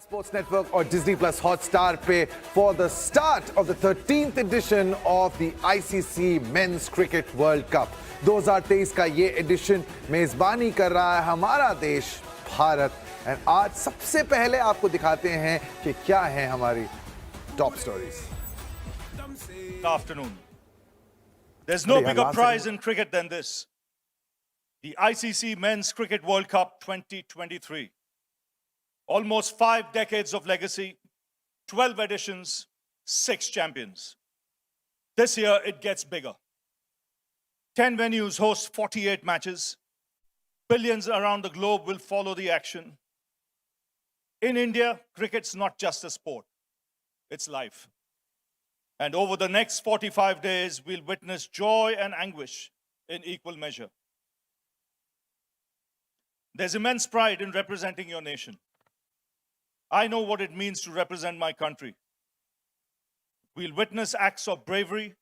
Sports Network और Disney Plus Hotstar पे for the start of the 13th edition of the ICC Men's Cricket World Cup. 2023 का ये addition मेजबानी कर रहा है हमारा देश भारत और आज सबसे पहले आपको दिखाते हैं कि क्या है हमारी top stories. Good afternoon. There's no bigger prize in cricket than this. The ICC Men's Cricket World Cup 2023. Almost 5 decades of legacy, 12 editions, 6 champions. This year it gets bigger. 10 venues host 48 matches. Billions around the globe will follow the action. In India, cricket's not just a sport, it's life. And over the next 45 days, we'll witness joy and anguish in equal measure. There's immense pride in representing your nation. I know what it means to represent my country. We'll witness acts of bravery,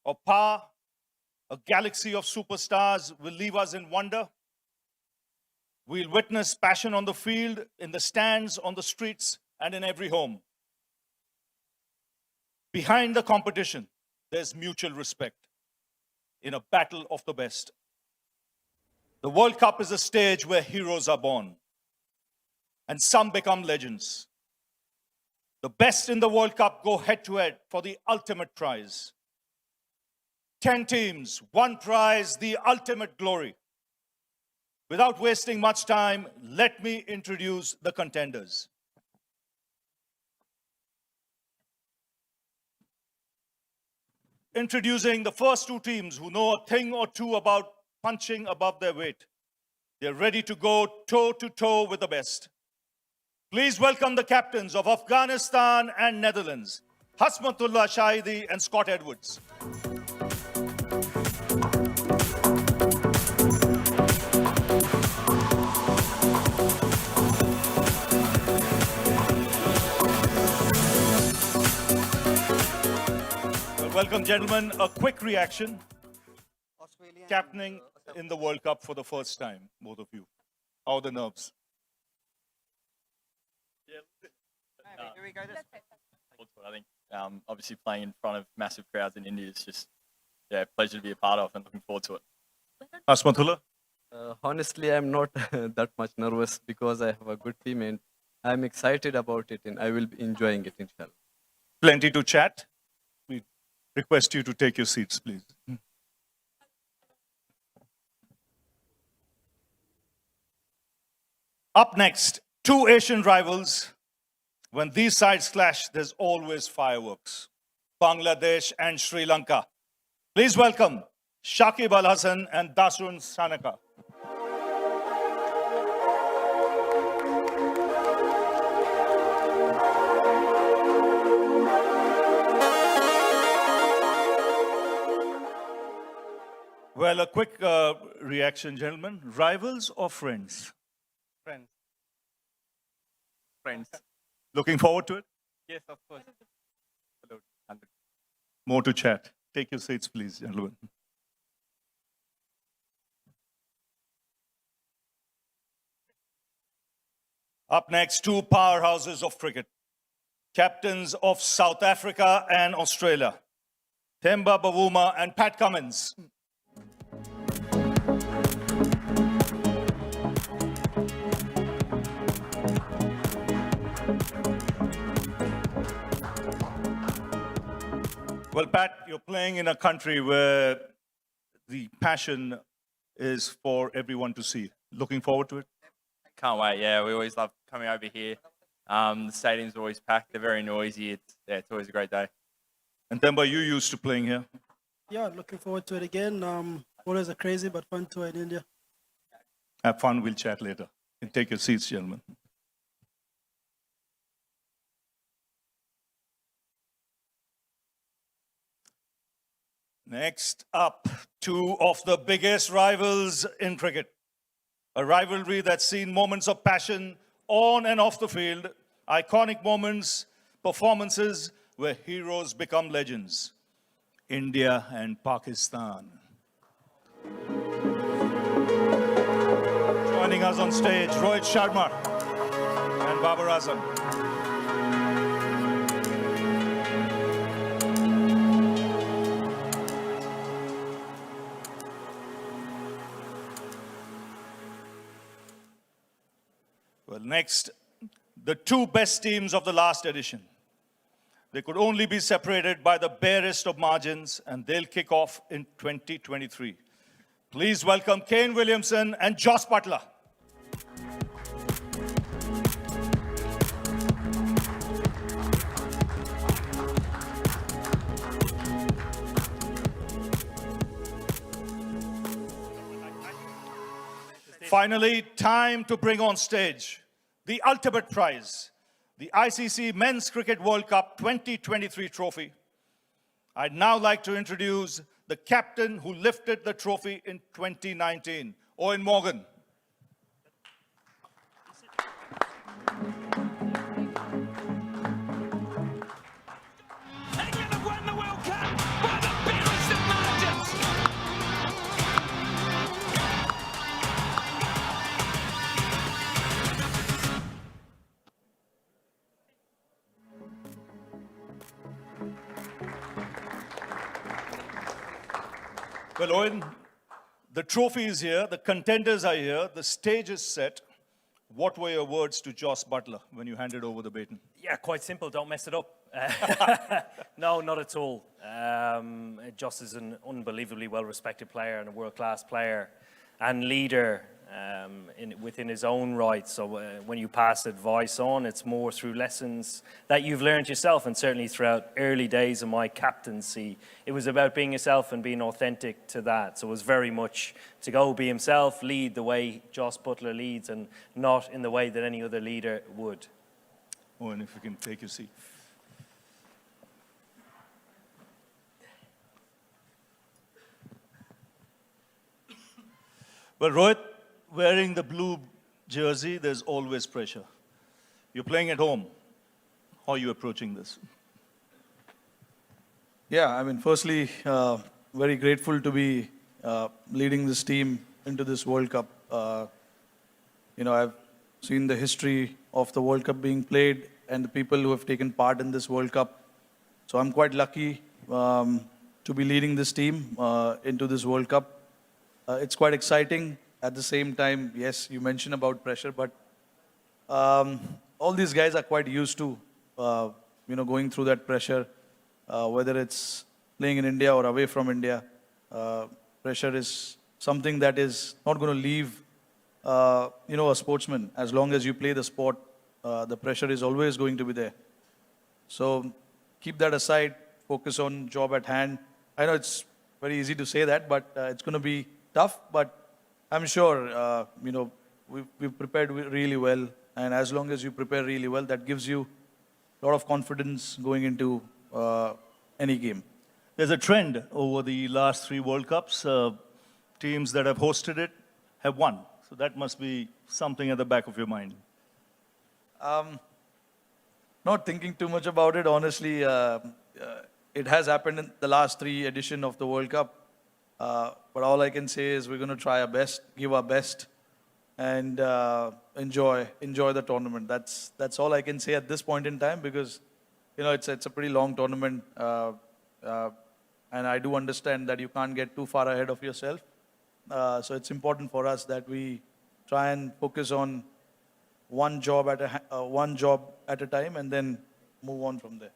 of power. A galaxy of superstars will leave us in wonder. We'll witness passion on the field, in the stands, on the streets, and in every home. Behind the competition, there's mutual respect in a battle of the best. The World Cup is a stage where heroes are born, and some become legends. The best in the World Cup go head-to-head for the ultimate prize. 10 teams, one prize, the ultimate glory. Without wasting much time, let me introduce the contenders. Introducing the first 2 teams who know a thing or two about punching above their weight. They're ready to go toe-to-toe with the best. Please welcome the captains of Afghanistan and Netherlands, Hasmatullah Shahidi and Scott Edwards. Welcome, gentlemen. A quick reaction. Captaining in the World Cup for the first time, both of you. How are the nerves? I think obviously playing in front of massive crowds in India is just a pleasure to be a part of and looking forward to it. Hasmatullah? Honestly, I'm not that much nervous because I have a good team and I'm excited about it and I will be enjoying it, inshallah. Plenty to chat. We request you to take your seats, please. Up next, 2 Asian rivals. When these sides clash, there's always fireworks. Bangladesh and Sri Lanka. Please welcome Shakib Al Hasan and Dasrun Sanaka. Well, a quick reaction, gentlemen. Rivals or friends? Friends. Looking forward to it? Yes, of course. More to chat. Take your seats, please, gentlemen. Up next, 2 powerhouses of cricket. Captains of South Africa and Australia. Themba Bavuma and Pat Cummins. Well, Pat, you're playing in a country where the passion is for everyone to see. Looking forward to it? Can't wait. Yeah, we always love coming over here. The stadium's always packed. They're very noisy. It's always a great day. And Themba, you used to playing here. Yeah, looking forward to it again. Always a crazy but fun tour in India. Have fun. We'll chat later. And take your seats, gentlemen. Next up, 2 of the biggest rivals in cricket. A rivalry that's seen moments of passion on and off the field, iconic moments, performances where heroes become legends. India and Pakistan. Joining us on stage, Rohit Sharma and Babar Azam. Well, next, the two best teams of the last edition. They could only be separated by the barest of margins, and they'll kick off in 2023. Please welcome Kane Williamson and Jos Buttler. Finally, time to bring on stage the ultimate prize, the ICC Men's Cricket World Cup 2023 trophy. I'd now like to introduce the captain who lifted the trophy in 2019, Owen Morgan. England have won the World Cup by the barest of margins. Well, Owen, the trophy is here, the contenders are here, the stage is set. What were your words to Jos Buttler when you handed over the baton? Yeah, quite simple. Don't mess it up. No, not at all. Jos is an unbelievably well-respected player and a world-class player and leader within his own right. So when you pass advice on, it's more through lessons that you've learned yourself, and certainly throughout early days of my captaincy, it was about being yourself and being authentic to that. So it was very much to go be himself, lead the way Jos Buttler leads, and not in the way that any other leader would. Owen, if you can take your seat. Well, Rohit, wearing the blue jersey, there's always pressure. You're playing at home. How are you approaching this? Yeah, I mean, firstly, very grateful to be leading this team into this World Cup. I've seen the history of the World Cup being played and the people who have taken part in this World Cup. So I'm quite lucky to be leading this team into this World Cup. It's quite exciting. At the same time, yes, you mentioned about pressure, but all these guys are quite used to, going through that pressure, whether it's playing in India or away from India. Pressure is something that is not going to leave, a sportsman. As long as you play the sport, the pressure is always going to be there. So keep that aside, focus on job at hand. I know it's very easy to say that, but it's going to be tough, but I'm sure, we've prepared really well. And as long as you prepare really well, that gives you a lot of confidence going into any game. There's a trend over the last 3 World Cups. Teams that have hosted it have won. So that must be something at the back of your mind. Not thinking too much about it, honestly. It has happened in the last 3 editions of the World Cup. But all I can say is we're going to try our best, give our best, and enjoy the tournament. That's all I can say at this point in time, because it's a pretty long tournament, and I do understand that you can't get too far ahead of yourself. So it's important for us that we try and focus on one job at a time, and then move on from there.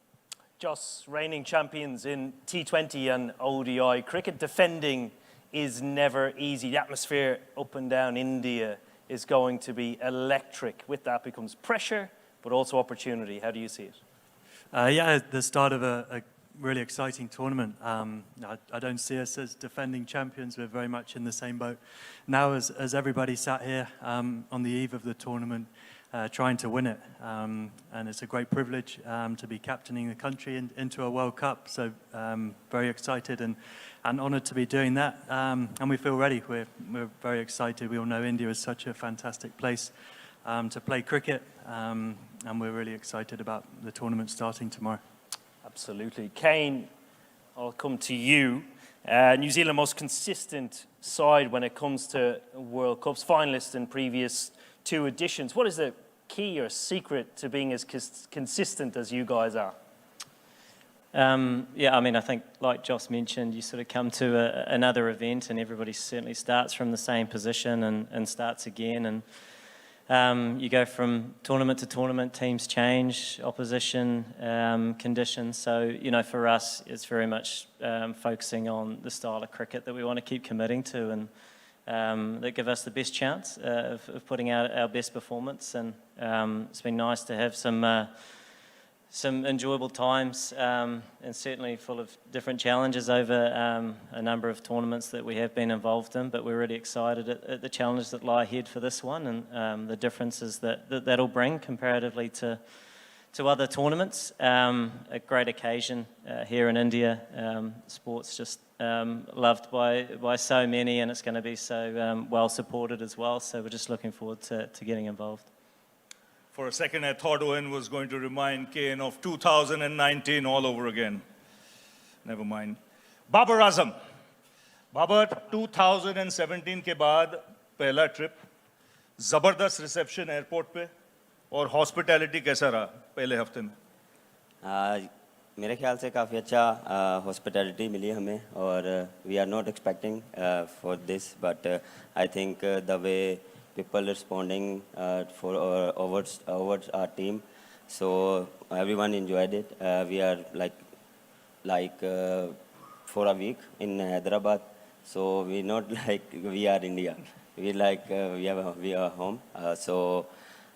Jos, reigning champions in T20 and ODI cricket, defending is never easy. The atmosphere up and down India is going to be electric. With that becomes pressure, but also opportunity. How do you see it? Yeah, the start of a really exciting tournament. I don't see us as defending champions. We're very much in the same boat now as everybody sat here on the eve of the tournament, trying to win it. And it's a great privilege to be captaining the country into a World Cup. So very excited and honoured to be doing that. And we feel ready. We're very excited. We all know India is such a fantastic place to play cricket. And we're really excited about the tournament starting tomorrow. Absolutely. Kane, I'll come to you. New Zealand, most consistent side when it comes to World Cups, finalists in previous 2 editions. What is the key or secret to being as consistent as you guys are? Yeah, I mean, I think like Joss mentioned, you sort of come to another event and everybody certainly starts from the same position and starts again. And you go from tournament to tournament, teams change, opposition, conditions. So, you know, for us, it's very much focusing on the style of cricket that we want to keep committing to and that give us the best chance of putting out our best performance. And it's been nice to have some enjoyable times and certainly full of different challenges over a number of tournaments that we have been involved in, but we're really excited at the challenges that lie ahead for this one and the differences that'll bring comparatively to other tournaments. A great occasion here in India. Sport's just loved by so many and it's going to be so well supported as well, so we're just looking forward to getting involved. For a second, I thought Owen was going to remind Kane of 2019 all over again. Never mind. Babar Azam. Babar, 2017 के बाद पहला trip, जबरदस्त reception airport पे और hospitality कैसा रहा पहले हफ्ते में? मेरे ख्याल से काफ़ी अच्छा हॉस्पिटैलिटी मिली हमें और we are not expecting for this but I think the way people responding towards our team, so everyone enjoyed it. We are like for a week in Hyderabad, so we not like we are India. We like we are home, so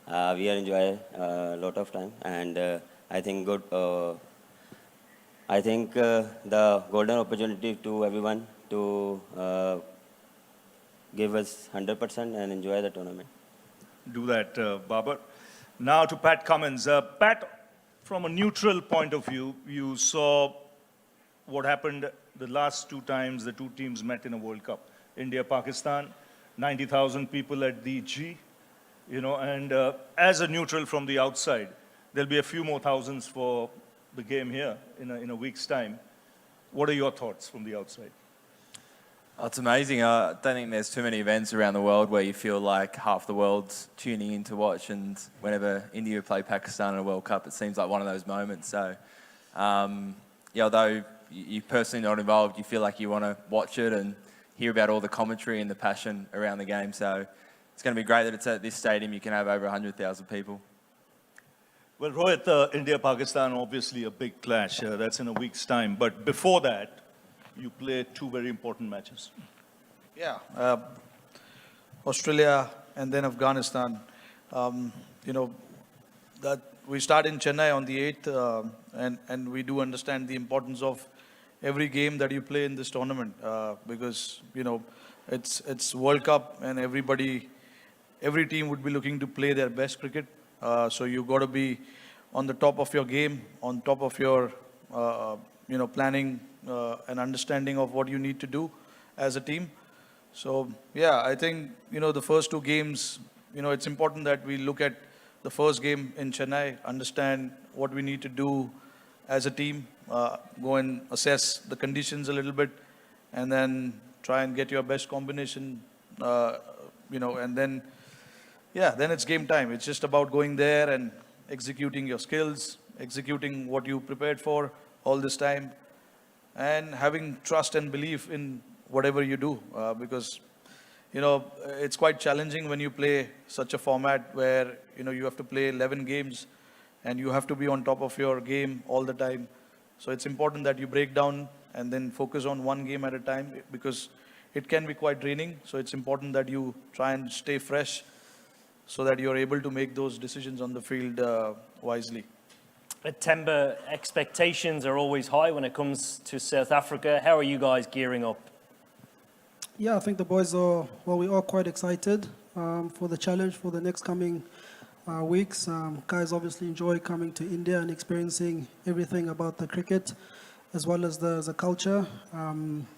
we are enjoy a lot of time, and I think good. I think the golden opportunity to everyone to give us 100% and enjoy the tournament. Do that, Babar. Now to Pat Cummins. Pat, from a neutral point of view, you saw what happened the last two times the two teams met in a World Cup. India, Pakistan, 90,000 people at the G, you know, and as a neutral from the outside, there'll be a few more thousands for the game here in a week's time. What are your thoughts from the outside? Oh, it's amazing. I don't think there's too many events around the world where you feel like half the world's tuning in to watch, and whenever India play Pakistan in a World Cup, it seems like one of those moments. So, yeah, although you're personally not involved, you feel like you want to watch it and hear about all the commentary and the passion around the game. So it's going to be great that it's at this stadium. You can have over 100,000 people. Well, Rohit, India-Pakistan, obviously a big clash. That's in a week's time. But before that, you played two very important matches. Yeah, Australia and then Afghanistan. You know, that we start in Chennai on the 8th, and we do understand the importance of every game that you play in this tournament because, you know, it's World Cup and every team would be looking to play their best cricket. So you got to be on the top of your game, on top of your, you know, planning and understanding of what you need to do as a team. So, yeah, I think, you know, the first two games, you know, it's important that we look at the first game in Chennai, understand what we need to do as a team, go and assess the conditions a little bit, and then try and get your best combination, you know, and then, yeah, then it's game time. It's just about going there and executing your skills, executing what you prepared for all this time, and having trust and belief in whatever you do, because, you know, it's quite challenging when you play such a format where, you know, you have to play 11 games and you have to be on top of your game all the time. So it's important that you break down and then focus on one game at a time because it can be quite draining. So it's important that you try and stay fresh so that you're able to make those decisions on the field wisely. At Temba, expectations are always high when it comes to South Africa. How are you guys gearing up? Yeah, I think the boys are, well, we are quite excited for the challenge for the next coming weeks. Guys obviously enjoy coming to India and experiencing everything about the cricket as well as the culture. I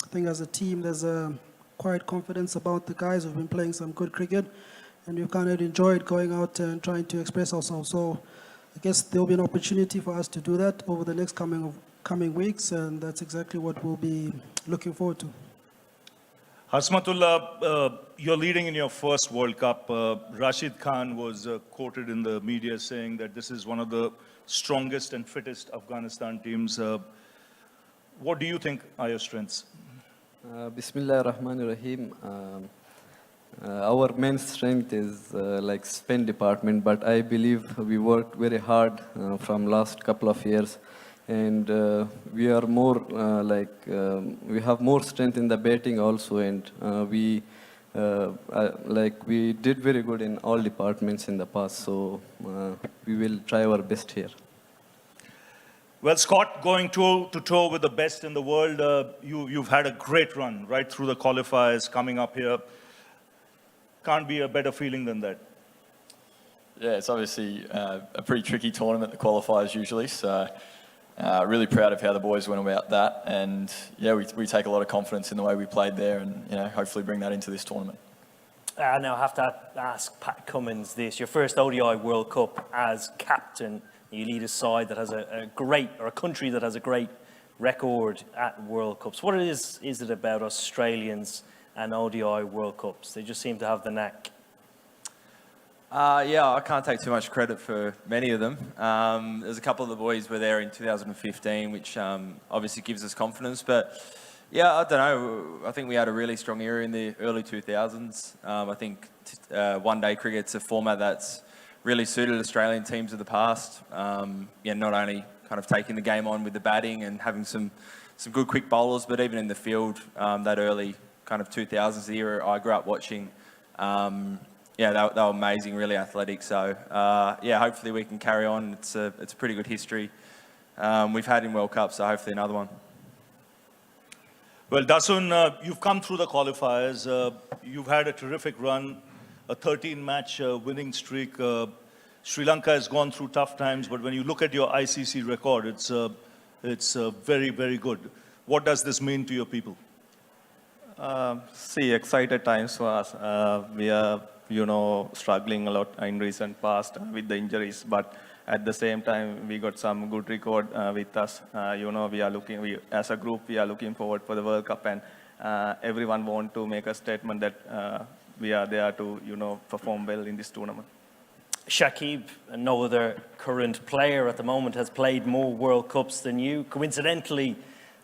think as a team there's a quiet confidence about the guys who've been playing some good cricket and we've kind of enjoyed going out and trying to express ourselves. So I guess there'll be an opportunity for us to do that over the next coming weeks, and that's exactly what we'll be looking forward to. Hasmatullah, you're leading in your first World Cup. Rashid Khan was quoted in the media saying that this is one of the strongest and fittest Afghanistan teams. What do you think are your strengths? Bismillah ar-Rahman ar-Rahim. Our main strength is like spin department, but I believe we worked very hard from last couple of years, and we are more we have more strength in the batting also, and we did very good in all departments in the past, so we will try our best here. Well, Scott, going toe to toe with the best in the world, you've had a great run right through the qualifiers, coming up here. Can't be a better feeling than that. Yeah, it's obviously a pretty tricky tournament, the qualifiers usually, so really proud of how the boys went about that, and yeah, we take a lot of confidence in the way we played there, and hopefully bring that into this tournament. Now I have to ask Pat Cummins this, your first ODI World Cup as captain. You lead a side that has a country that has a great record at World Cups. What is it about Australians and ODI World Cups? They just seem to have the knack. Yeah, I can't take too much credit for many of them. There's a couple of the boys were there in 2015, which obviously gives us confidence. But yeah, I don't know. I think we had a really strong era in the early 2000s. I think one-day cricket's a format that's really suited Australian teams of the past. Not only kind of taking the game on with the batting and having some good quick bowlers, but even in the field, that early kind of 2000s era I grew up watching. They were amazing, really athletic. So hopefully we can carry on. It's a pretty good history we've had in World Cup, so hopefully another one. Well, Dasun, you've come through the qualifiers. You've had a terrific run, a 13-match winning streak. Sri Lanka has gone through tough times, but when you look at your ICC record, it's very, very good. What does this mean to your people? Excited times for us. We are, struggling a lot in recent past with the injuries, but at the same time, we got some good record with us. As a group, we are looking forward for the World Cup, and everyone want to make a statement that we are there to, perform well in this tournament. Shakib, no other current player at the moment, has played more World Cups than you. Coincidentally,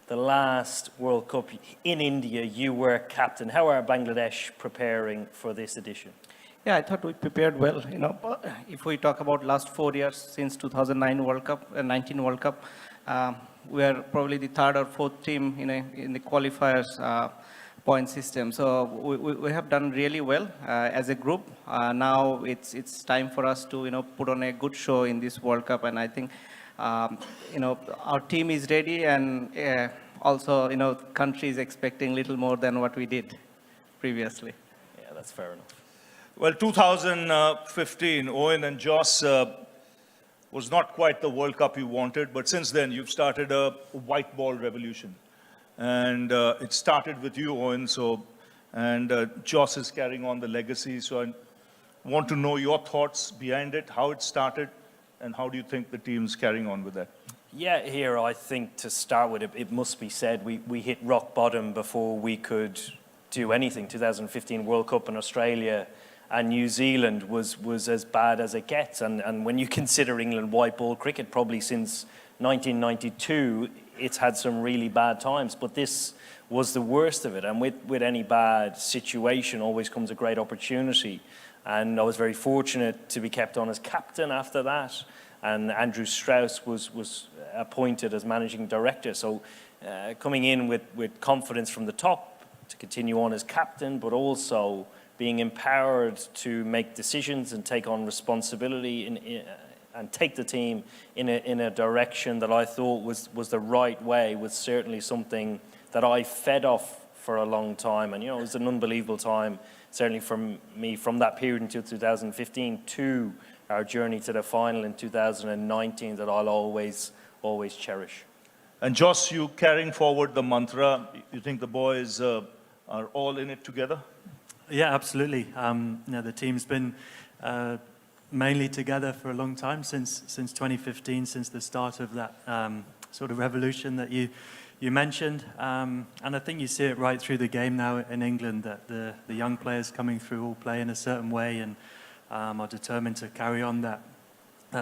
the last World Cup in India, you were captain. How are Bangladesh preparing for this edition? Yeah, I thought we prepared well. If we talk about last 4 years since 2009 World Cup, 19 World Cup, we are probably the third or fourth team in the qualifiers point system. So we have done really well as a group. Now it's time for us to put on a good show in this World Cup, and I think our team is ready, and also country is expecting a little more than what we did previously. Yeah, that's fair enough. Well, 2015, Owen and Joss was not quite the World Cup you wanted, but since then you've started a white ball revolution. And it started with you, Owen, and Joss is carrying on the legacy. So I want to know your thoughts behind it, how it started, and how do you think the team's carrying on with that? Yeah, here I think to start with, it must be said, we hit rock bottom before we could do anything. 2015 World Cup in Australia and New Zealand was as bad as it gets. And when you consider England white ball cricket, probably since 1992, it's had some really bad times. But this was the worst of it. And with any bad situation always comes a great opportunity. And I was very fortunate to be kept on as captain after that. And Andrew Strauss was appointed as managing director. So coming in with confidence from the top to continue on as captain, but also being empowered to make decisions and take on responsibility and take the team in a direction that I thought was the right way was certainly something that I fed off for a long time. And, it was an unbelievable time, certainly for me, from that period until 2015 to our journey to the final in 2019 that I'll always cherish. And Joss, you carrying forward the mantra, you think the boys are all in it together? Yeah, absolutely. The team's been mainly together for a long time, since 2015, since the start of that sort of revolution that you you mentioned. And I think you see it right through the game now in England, that the young players coming through all play in a certain way and are determined to carry on that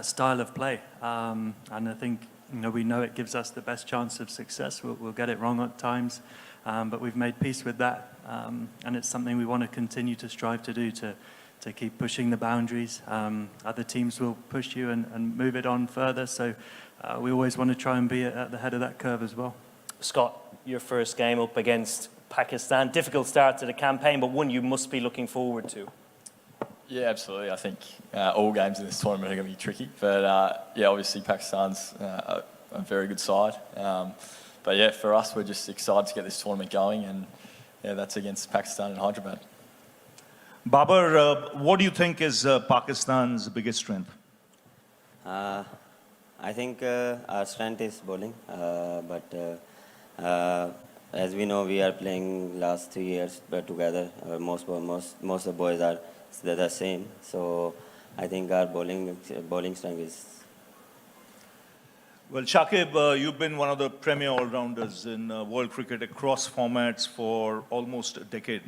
style of play. And I think we know it gives us the best chance of success. We'll get it wrong at times, but we've made peace with that. And it's something we want to continue to strive to do, to keep pushing the boundaries. Other teams will push you and move it on further. So we always want to try and be at the head of that curve as well. Scott, your first game up against Pakistan. Difficult start to the campaign, but one you must be looking forward to. Yeah, absolutely. I think all games in this tournament are going to be tricky. But yeah, obviously Pakistan's a very good side. But yeah, for us, we're just excited to get this tournament going. And yeah, that's against Pakistan in Hyderabad. Babar, what do you think is Pakistan's biggest strength? I think our strength is bowling, but as we know, we are playing last 3 years together. Most of the boys are the same, so I think our bowling strength is. Well, Shakib, you've been one of the premier all-rounders in world cricket across formats for almost a decade.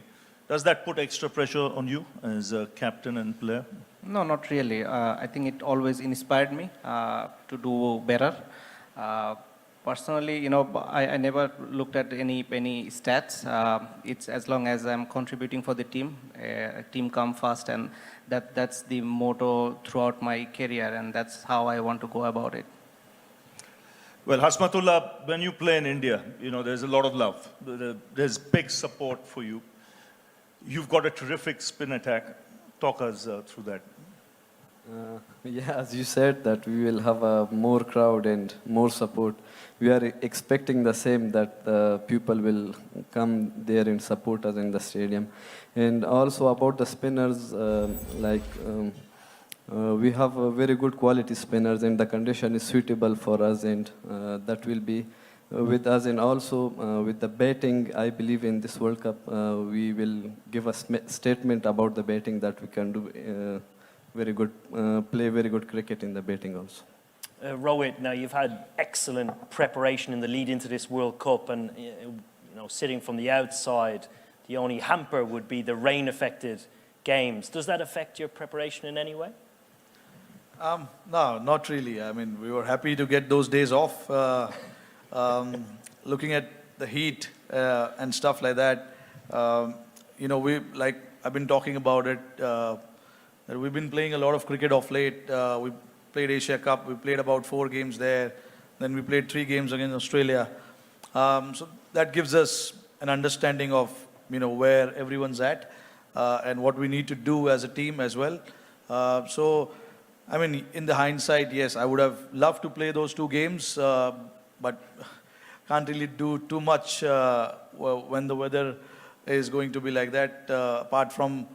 Does that put extra pressure on you as a captain and player? No, not really. I think it always inspired me to do better. Personally, I never looked at any stats. It's as long as I'm contributing for the team, team come first, and that's the motto throughout my career, and that's how I want to go about it. Well, Hasmatullah, when you play in India, there's a lot of love. There's big support for you. You've got a terrific spin attack. Talk us through that. Yeah, as you said, that we will have a more crowd and more support. We are expecting the same, that the people will come there and support us in the stadium. And also about the spinners, we have a very good quality spinners, and the condition is suitable for us, and that will be with us. And also with the batting, I believe in this World Cup, we will give a statement about the batting, that we can do very good, play very good cricket in the batting also. Rohit, now you've had excellent preparation in the lead into this World Cup, and sitting from the outside, the only hamper would be the rain-affected games. Does that affect your preparation in any way? No, not really. I mean, we were happy to get those days off. Looking at the heat and stuff like that, I've been talking about it. That we've been playing a lot of cricket of late. We played Asia Cup. We played about 4 games there. Then we played 3 games against Australia. So that gives us an understanding of where everyone's at and what we need to do as a team as well. So, I mean, in the hindsight, yes, I would have loved to play those 2 games, but can't really do too much when the weather is going to be like that. Apart from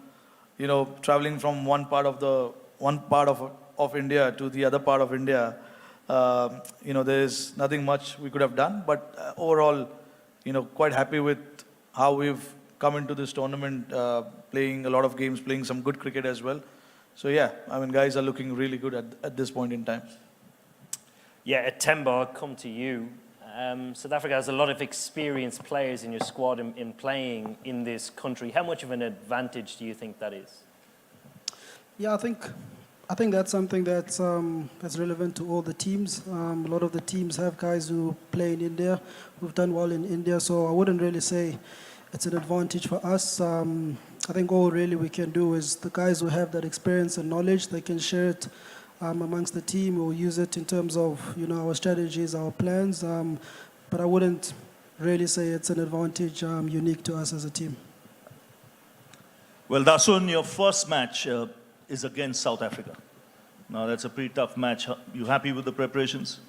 traveling from one part of India to the other part of India, there's nothing much we could have done. But overall, quite happy with how we've come into this tournament, playing a lot of games, playing some good cricket as well. So yeah, I mean, guys are looking really good at this point in time. Yeah, Temba, I'll come to you. South Africa has a lot of experienced players in your squad in playing in this country. How much of an advantage do you think that is? Yeah, I think that's something that's relevant to all the teams. A lot of the teams have guys who play in India, who've done well in India. So I wouldn't really say it's an advantage for us. I think all really we can do is the guys who have that experience and knowledge, they can share it amongst the team. We'll use it in terms of our strategies, our plans. But I wouldn't really say it's an advantage unique to us as a team. Well, Dasun, your first match is against South Africa. Now that's a pretty tough match. You happy with the preparations?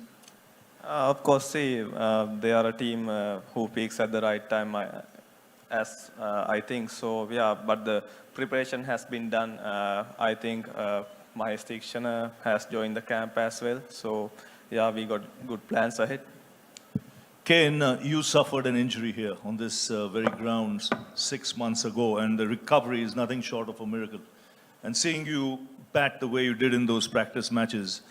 Of course, see, they are a team who peaks at the right time. I think so, yeah, but the preparation has been done. I think Mahesh Theekshana has joined the camp as well. So, yeah, we got good plans ahead. Kane, you suffered an injury here on this very ground 6 months ago, and the recovery is nothing short of a miracle. And seeing you bat the way you did in those practice matches,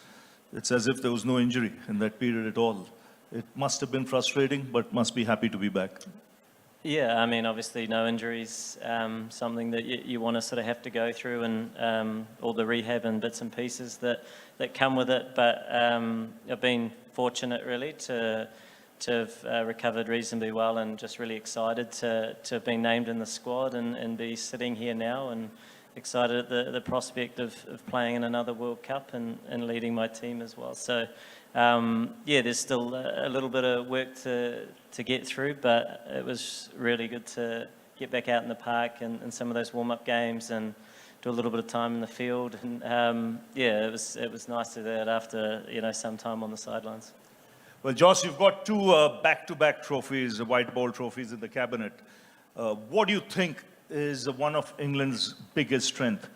it's as if there was no injury in that period at all. It must have been frustrating, but must be happy to be back. Yeah, I mean, obviously no injuries, something that you want to sort of have to go through, and all the rehab and bits and pieces that come with it. But I've been fortunate really to have recovered reasonably well, and just really excited to have been named in the squad and be sitting here now, and excited at the prospect of playing in another World Cup and leading my team as well. So yeah, there's still a little bit of work to get through, but it was really good to get back out in the park and some of those warm-up games and do a little bit of time in the field. And yeah, it was nice to do that after, you know, some time on the sidelines. Well, Joss, you've got two back-to-back trophies, white ball trophies in the cabinet. What do you think is one of England's biggest strength,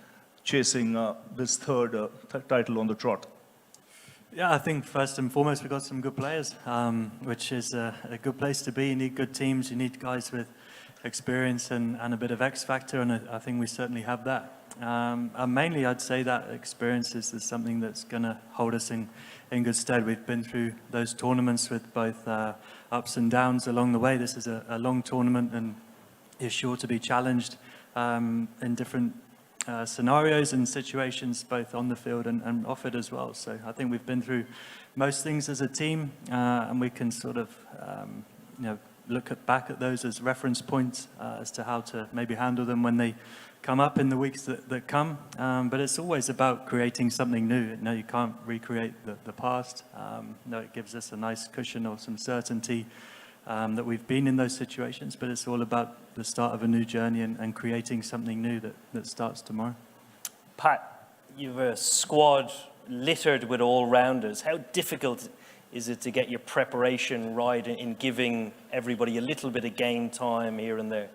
chasing this third title on the trot? Yeah, I think first and foremost we've got some good players, which is a good place to be. You need good teams, you need guys with experience and a bit of X factor, and I think we certainly have that. And mainly I'd say that experience is something that's going to hold us in good stead. We've been through those tournaments with both ups and downs along the way. This is a long tournament and is sure to be challenged in different scenarios and situations, both on the field and off it as well. So I think we've been through most things as a team, and we can sort of you know, look back at those as reference points as to how to maybe handle them when they come up in the weeks that come. But it's always about creating something new. No, you can't recreate the past. No, it gives us a nice cushion or some certainty that we've been in those situations, but it's all about the start of a new journey and creating something new that starts tomorrow. Pat, you've a squad littered with all-rounders. How difficult is it to get your preparation right in giving everybody a little bit of game time here and there?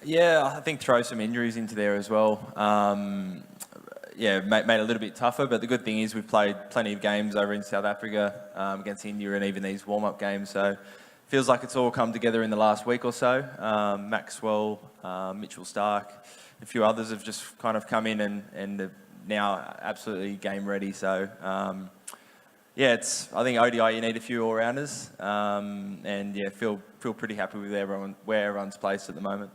Yeah, I think throw some injuries into there as well. Yeah, made it a little bit tougher, but the good thing is we've played plenty of games over in South Africa against India and even these warm-up games, so feels like it's all come together in the last week or so. Maxwell, Mitchell Stark, a few others have just kind of come in and are now absolutely game ready. So yeah, I think ODI you need a few all-rounders, and yeah, feel pretty happy with where everyone's placed at the moment.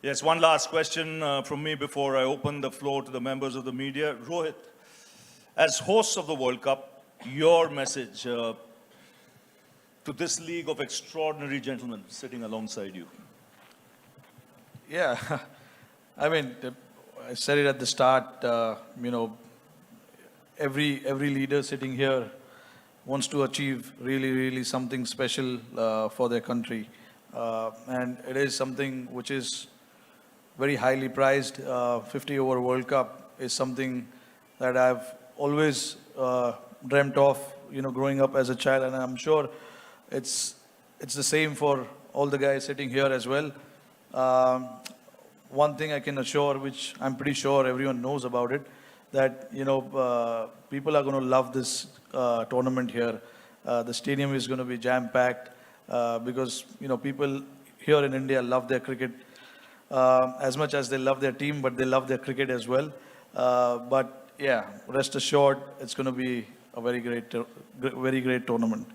Yes, one last question from me before I open the floor to the members of the media. Rohit, as hosts of the World Cup, your message to this league of extraordinary gentlemen sitting alongside you. Yeah, I mean, I said it at the start, you know, every leader sitting here wants to achieve really something special for their country. And it is something which is very highly prized. 50-over World Cup is something that I've always dreamt of, you know, growing up as a child, and I'm sure it's the same for all the guys sitting here as well. One thing I can assure, which I'm pretty sure everyone knows about it, that, you know, people are going to love this tournament here. The stadium is going to be jam-packed because, you know, people here in India love their cricket as much as they love their team, but they love their cricket as well. But yeah, rest assured, it's going to be a very great tournament.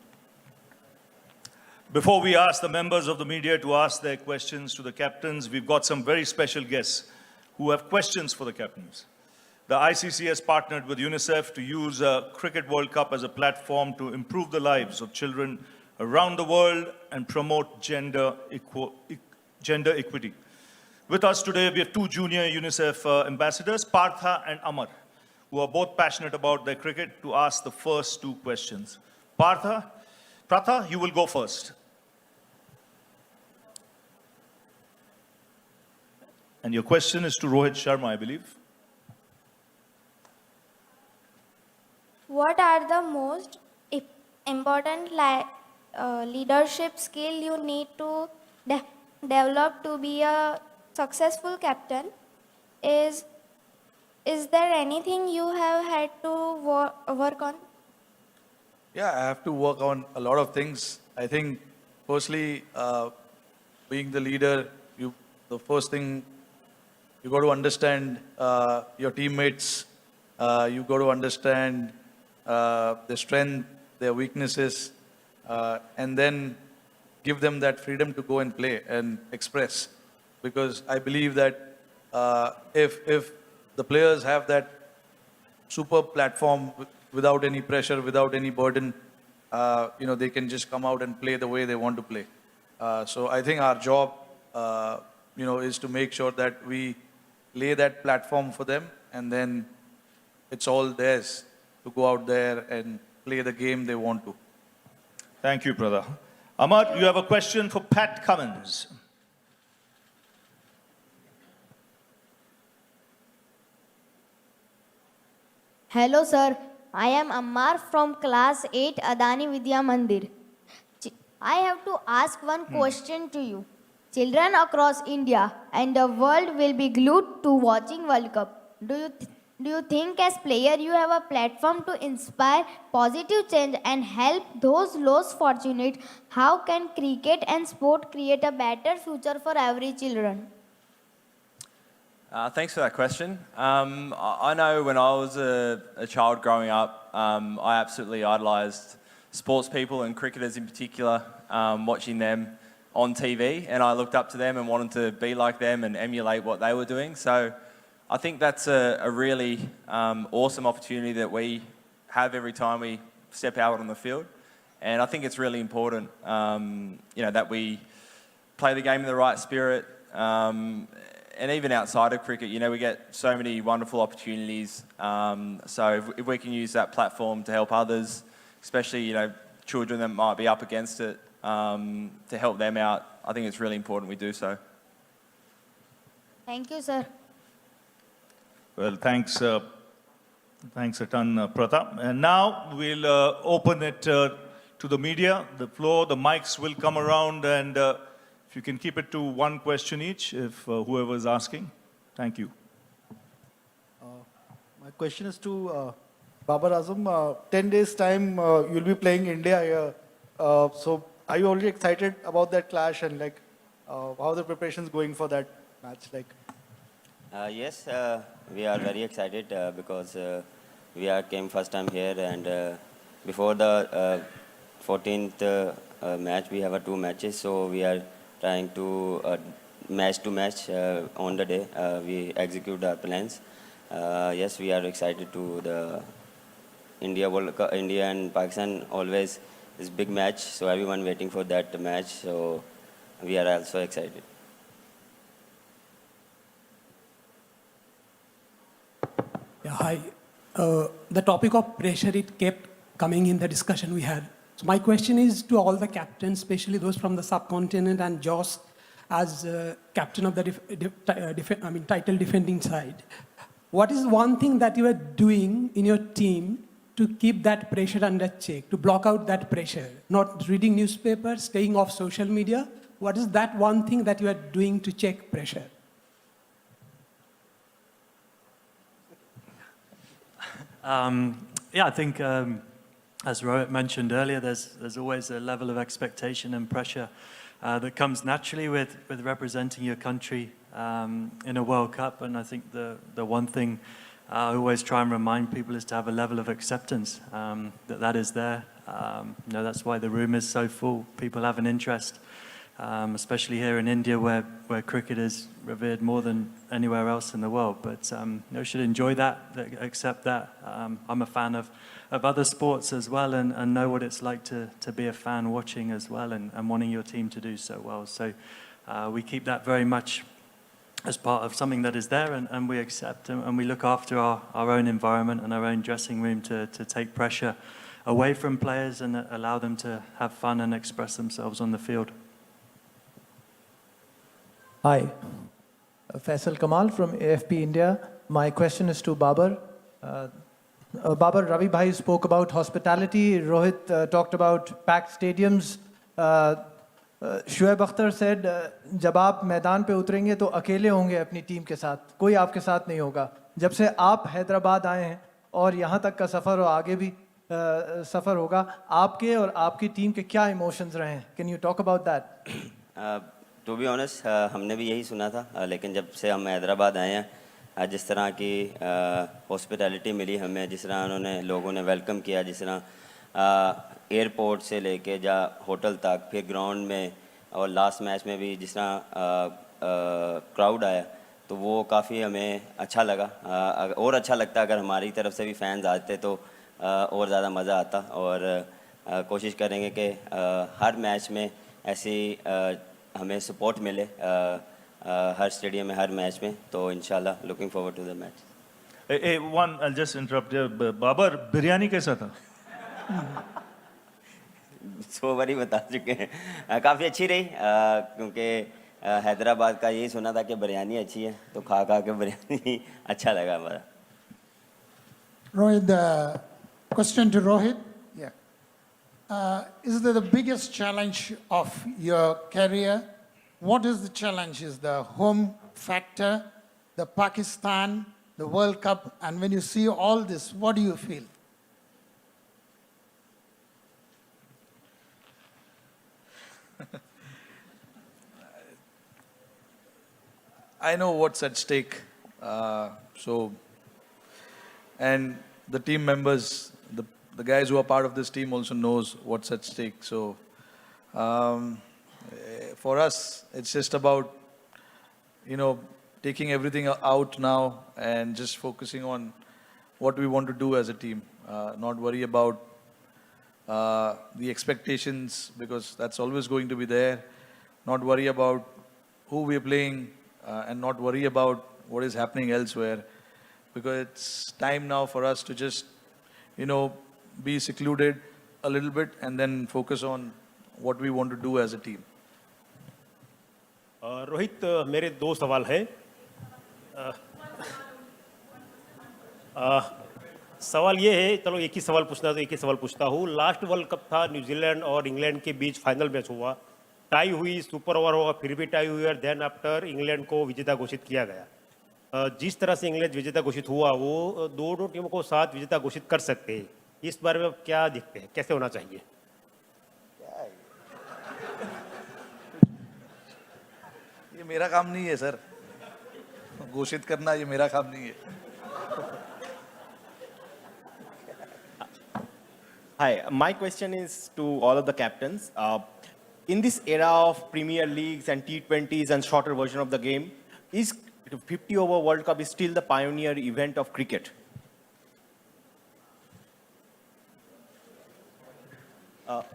Before we ask the members of the media to ask their questions to the captains, we've got some very special guests who have questions for the captains. The ICC has partnered with UNICEF to use a Cricket World Cup as a platform to improve the lives of children around the world and promote gender equity. With us today, we have two junior UNICEF ambassadors, Partha and Amar, who are both passionate about their cricket, to ask the first two questions. Partha, you will go first. And your question is to Rohit Sharma, I believe. What are the most important leadership skill you need to develop to be a successful captain? Is there anything you have had to work on? Yeah, I have to work on a lot of things. I think, firstly, being the leader, the first thing, you got to understand your teammates. You got to understand their strength, their weaknesses, and then give them that freedom to go and play and express. Because I believe that if the players have that super platform without any pressure, without any burden, they can just come out and play the way they want to play. So I think our job, is to make sure that we lay that platform for them, and then it's all theirs to go out there and play the game they want to. Thank you, brother. Ahmad, you have a question for Pat Cummins. Hello, sir. I am Ammar from class 8 Adani Vidya Mandir. I have to ask one question to you. Children across India and the world will be glued to watching World Cup. Do you think as player you have a platform to inspire positive change and help those less fortunate? How can cricket and sport create a better future for every children? Thanks for that question. I know when I was a child growing up, I absolutely idolised sports people and cricketers in particular, watching them on TV, and I looked up to them and wanted to be like them and emulate what they were doing. So I think that's a really awesome opportunity that we have every time we step out on the field. And I think it's really important, that we play the game in the right spirit. And even outside of cricket, we get so many wonderful opportunities. So if we can use that platform to help others, especially, children that might be up against it, to help them out, I think it's really important we do so. Thank you, sir. Well, thanks a ton, Pratap. And now we'll open it to the media. The floor, the mics will come around, and if you can keep it to one question each, if whoever is asking. Thank you. My question is to Babar Azam. 10 days time, you'll be playing India here. So are you already excited about that clash, and how are the preparations going for that match? Yes, we are very excited because we came first time here, and before the 14th match, we have 2 matches. So we are trying to match to match on the day. We execute our plans. Yes, we are excited to the India World Cup. India and Pakistan always is big match, so everyone waiting for that match. So we are also excited. Yeah, hi. The topic of pressure, it kept coming in the discussion we had. So my question is to all the captains, especially those from the subcontinent, and Joss as captain of the title defending side. What is one thing that you are doing in your team to keep that pressure under check, to block out that pressure? Not reading newspapers, staying off social media. What is that one thing that you are doing to check pressure? I think, as Rohit mentioned earlier, there's always a level of expectation and pressure that comes naturally with representing your country in a World Cup. And I think the one thing I always try and remind people is to have a level of acceptance that is there. That's why the room is so full. People have an interest, especially here in India, where cricket is revered more than anywhere else in the world. But you should enjoy that, accept that. I'm a fan of other sports as well, and know what it's like to be a fan watching as well, and wanting your team to do so well. So we keep that very much as part of something that is there, and we accept, and we look after our own environment and our own dressing room to take pressure away from players and allow them to have fun and express themselves on the field. Hi, Faisal Kamal from AFP India. My question is to Babar. Babar, Ravi Bhai spoke about hospitality. Rohit talked about packed stadiums. Shoaib Akhtar said, जब आप मैदान पे उतरेंगे तो अकेले होंगे अपनी team के साथ, कोई आपके साथ नहीं होगा. जब से आप हैदराबाद आए हैं और यहाँ तक का सफ़र और आगे भी सफ़र होगा, आपके और आपकी टीम के क्या इमोशंस रहे हैं? Can you talk about that? To be honest हमने भी यही सुना था, लेकिन जब से हम हैदराबाद आए हैं, जिस तरह की हॉस्पिटैलिटी मिली हमें, जिस तरह उन्होंने लोगों ने वेलकम किया, जिस तरह एयरपोर्ट से लेके जा होटल तक, फिर ग्राउंड में, और लास्ट मैच में भी जिस तरह क्राउड आया तो वो काफ़ी हमें अच्छा लगा। और अच्छा लगता अगर हमारी तरफ से भी फैंस आते तो और ज़्यादा मज़ा आता। और कोशिश करेंगे कि हर मैच में ऐसी हमें सपोर्ट मिले हर स्टेडियम में, हर मैच में। तो इंशाल्लाह looking forward to the match. I'll just interrupt you. Babar, biryani कैसा था? 100 बार ही बता चुके हैं। काफ़ी अच्छी रही क्योंकि हैदराबाद का यही सुना था कि बिरयानी अच्छी है, तो खा के बिरयानी अच्छा लगा हमारा। Rohit, question to Rohit. Yeah. Is the biggest challenge of your career? What is the challenge? Is the home factor, the Pakistan, the World Cup, and when you see all this, what do you feel? I know what's at stake. And the team members, the guys who are part of this team also knows what's at stake. So for us, it's just about, taking everything out now and just focusing on what we want to do as a team. Not worry about the expectations, because that's always going to be there. Not worry about who we're playing, and not worry about what is happening elsewhere, because it's time now for us to just, be secluded a little bit and then focus on what we want to do as a team. Rohit, मेरे दो सवाल हैं। सवाल ये है, चलो एक ही सवाल पूछना तो एक ही सवाल पूछता हूँ। लास्ट वर्ल्ड कप था, न्यूजीलैंड और इंग्लैंड के बीच फाइनल मैच हुआ, टाई हुई, सुपर ओवर होगा, फिर भी टाई हुई, और देन आफ्टर इंग्लैंड को विजेता घोषित किया गया। जिस तरह से इंग्लैंड विजेता घोषित हुआ, वो दोनों टीमों को साथ विजेता घोषित कर सकते हैं। इस बारे में आप क्या देखते हैं, कैसे होना चाहिए? ये मेरा काम नहीं है सर, घोषित करना ये मेरा काम नहीं है। Hi, my question is to all of the captains. In this era of Premier Leagues and T20s and shorter version of the game, is 50-over World Cup is still the pioneer event of cricket?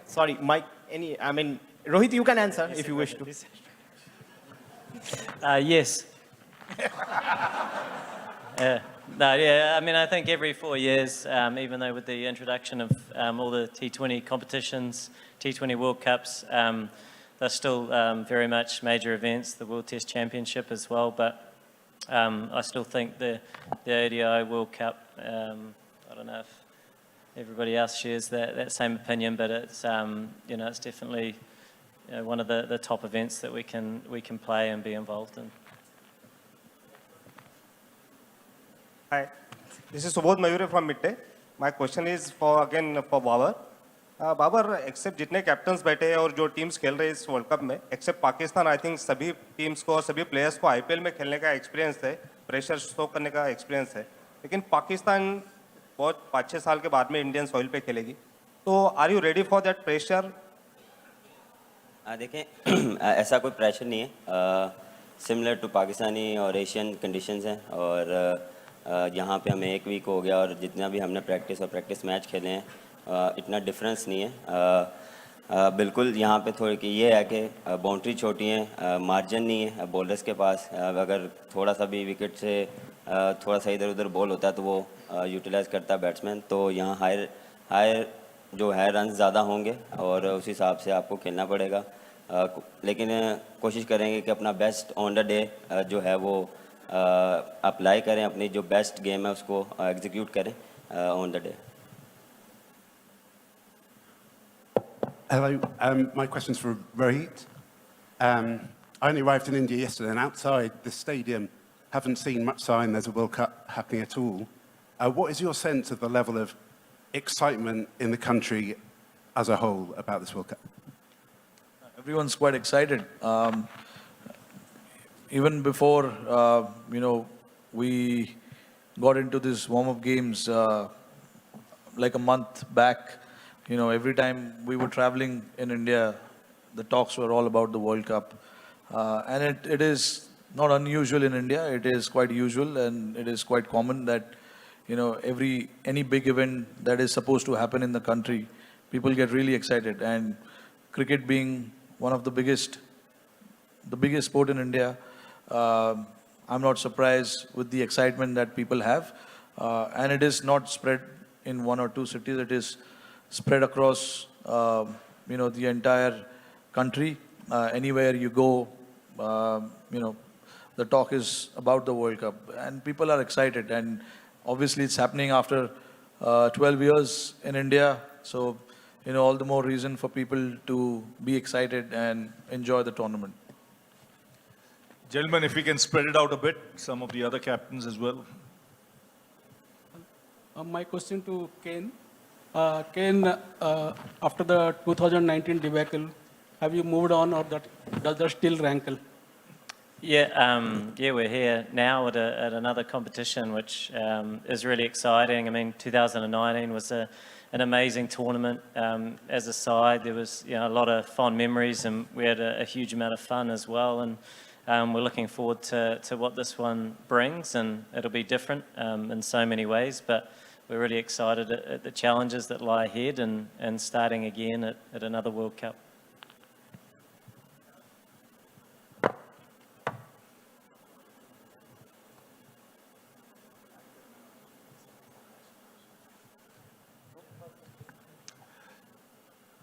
Sorry, Mike, Rohit, you can answer if you wish to. Yes. I think every 4 years, even though with the introduction of all the T20 competitions, T20 World Cups, they're still very much major events, the World Test Championship as well, but I still think the ODI World Cup, I don't know if everybody else shares that same opinion, but it's, it's definitely one of the top events that we can play and be involved in. Hi, this is Subodh Mayure from Midday. My question is for Babar. Babar, except जितने captains बैठे हैं और जो teams खेल रहे हैं इस world cup में, एक्सेप्ट पाकिस्तान, आई थिंक सभी टीम्स को और सभी प्लेयर्स को आईपीएल में खेलने का एक्सपीरियंस है, प्रेशर शो करने का एक्सपीरियंस है, लेकिन पाकिस्तान बहुत 5-6 साल के बाद में इंडियन सॉइल पे खेलेगी, तो are you ready for that pressure? देखें, ऐसा कोई प्रेशर नहीं है। सिमिलर टू पाकिस्तानी और एशियन कंडीशंस हैं, और यहाँ पे हमें 1 वीक हो गया और जितना भी हमने प्रैक्टिस मैच खेले हैं, इतना डिफरेंस नहीं है। बिल्कुल यहाँ पे थोड़ी कि ये है कि बाउंड्री छोटी है, मार्जिन नहीं है बॉलर्स के पास। अगर थोड़ा सा भी विकेट से थोड़ा सा इधर उधर बॉल होता है तो वो यूटिलाइज़ करता है बैट्समैन। तो यहाँ हायर जो है रन ज़्यादा होंगे और उस हिसाब से आपको खेलना पड़ेगा, लेकिन कोशिश करेंगे कि अपना बेस्ट ऑन द डे जो है वो अप्लाई करें, अपनी जो बेस्ट गेम है उसको एग्जीक्यूट करें on the day. Hello, my question's for Rohit. I only arrived in India yesterday, and outside the stadium haven't seen much sign there's a World Cup happening at all. What is your sense of the level of excitement in the country as a whole about this World Cup? Everyone's quite excited. Even before, we got into this warm-up games like a month back, You know, every time we were traveling in India, the talks were all about the World Cup. And it is not unusual in India. It is quite usual, and it is quite common that, you know, any big event that is supposed to happen in the country, people get really excited. And cricket being one of the biggest sport in India, I'm not surprised with the excitement that people have. And it is not spread in one or two cities. It is spread across, you know, the entire country. Anywhere you go, you know, the talk is about the World Cup, and people are excited. And obviously, it's happening after 12 years in India. So, you know, all the more reason for people to be excited and enjoy the tournament. Gentlemen, if we can spread it out a bit, some of the other captains as well. My question to Ken. Ken, after the 2019 debacle, have you moved on, or does that still rankle? Yeah, we're here now at another competition, which is really exciting. I mean, 2019 was an amazing tournament. As a side, there was, you know, a lot of fond memories, and we had a huge amount of fun as well. And we're looking forward to what this one brings, and it'll be different in so many ways. But we're really excited at the challenges that lie ahead, and starting again at another World Cup.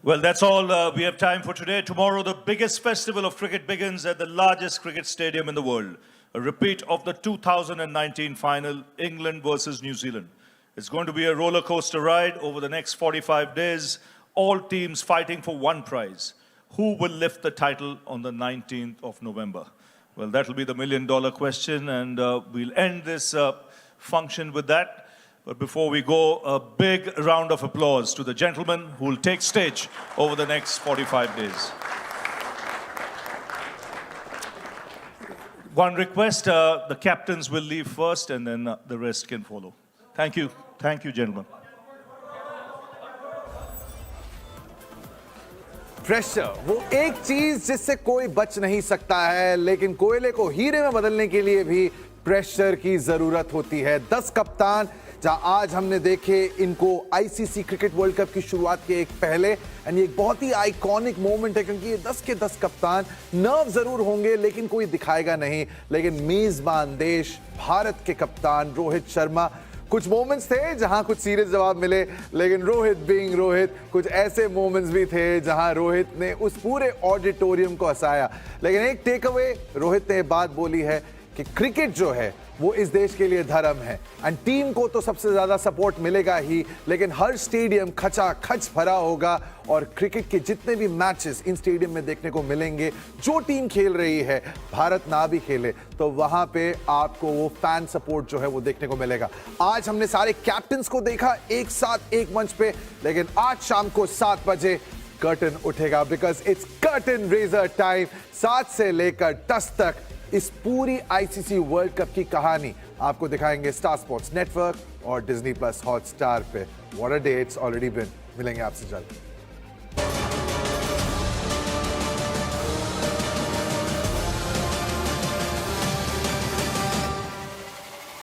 Well, that's all we have time for today. Tomorrow, the biggest festival of cricket begins at the largest cricket stadium in the world. A repeat of the 2019 final, England versus New Zealand. It's going to be a roller coaster ride over the next 45 days. All teams fighting for one prize. Who will lift the title on the 19th of November? Well, that will be the million-dollar question, and we'll end this function with that. But before we go, a big round of applause to the gentlemen who will take stage over the next 45 days. One request, the captains will leave first, and then the rest can follow. Thank you. Thank you, gentlemen. Pressure वो एक चीज जिससे कोई बच नहीं सकता है, लेकिन कोयले को हीरे में बदलने के लिए भी प्रेशर की जरूरत होती है। 10 कप्तान जहां आज हमने देखे इनको आईसीसी क्रिकेट वर्ल्ड कप की शुरुआत के एक पहले, एंड ये एक बहुत ही आइकॉनिक मोमेंट है, क्योंकि ये 10 के 10 कप्तान नर्व जरूर होंगे लेकिन कोई दिखाएगा नहीं। लेकिन मेजबान देश भारत के कप्तान रोहित शर्मा, कुछ मोमेंट्स थे जहां कुछ सीरियस जवाब मिले, लेकिन रोहित बीइंग रोहित, कुछ ऐसे मोमेंट्स भी थे जहां रोहित ने उस पूरे ऑडिटोरियम को हंसाया। लेकिन एक टेक अवे रोहित ने बात बोली है कि क्रिकेट जो है वो इस देश के लिए धर्म है, एंड टीम को तो सबसे ज्यादा सपोर्ट मिलेगा ही, लेकिन हर स्टेडियम खचाखच भरा होगा और क्रिकेट के जितने भी मैचेस इन स्टेडियम में देखने को मिलेंगे, जो टीम खेल रही है, भारत ना भी खेले तो वहां पे आपको वो फैन सपोर्ट जो है वो देखने को मिलेगा। आज हमने सारे कैप्टन्स को देखा एक साथ एक मंच पे, लेकिन आज शाम को 7 बजे कर्टन उठेगा, because it's curtain raiser time. 7 से लेकर 10 तक इस पूरी आईसीसी वर्ल्ड कप की कहानी आपको दिखाएंगे स्टार स्पोर्ट्स नेटवर्क और डिज्नी प्लस हॉटस्टार पे। What a day it's already been. मिलेंगे आपसे जल्द।